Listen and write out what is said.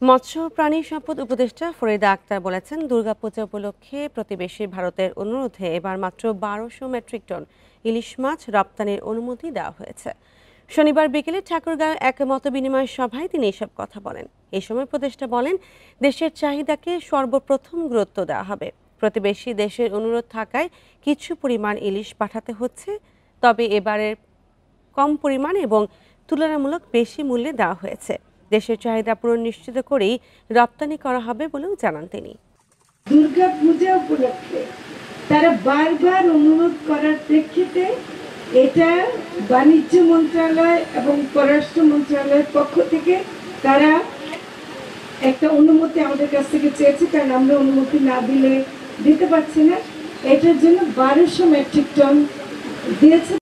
মৎস্য প্রাণী সম্পদ উপদেষ্টা ফরিদা আক্তার বলেছেন, দুর্গাপূজা উপলক্ষে প্রতিবেশী ভারতের অনুরোধে এবার মাত্র ১২০০ মেট্রিক টন ইলিশ মাছ রপ্তানির অনুমতি দেওয়া হয়েছে। শনিবার বিকেলে ঠাকুরগাঁও এক মতবিনিময় সভায় তিনি এসব কথা বলেন। এ সময় উপদেষ্টা বলেন, দেশের চাহিদাকে সর্বপ্রথম গুরুত্ব দেওয়া হবে। প্রতিবেশী দেশের অনুরোধ থাকায় কিছু পরিমাণ ইলিশ পাঠাতে হচ্ছে, তবে এবারের কম পরিমাণ এবং তুলনামূলক বেশি মূল্যে দেওয়া হয়েছে। দেশের চাহিদা পূরণ নিশ্চিত করেই রপ্তানি করা হবে বলেও জানান তিনি। দুর্গা পূজা উপলক্ষে তারা বারবার অনুরোধ করার প্রেক্ষিতে এটা বাণিজ্য মন্ত্রণালয় এবং পররাষ্ট্র মন্ত্রণালয়ের পক্ষ থেকে তারা একটা অনুমতি আমাদের কাছ থেকে চেয়েছে, কারণ আমরা অনুমতি না দিলে দিতে পারছি না। এটার জন্য ১২০০ মেট্রিক টন দিয়েছে।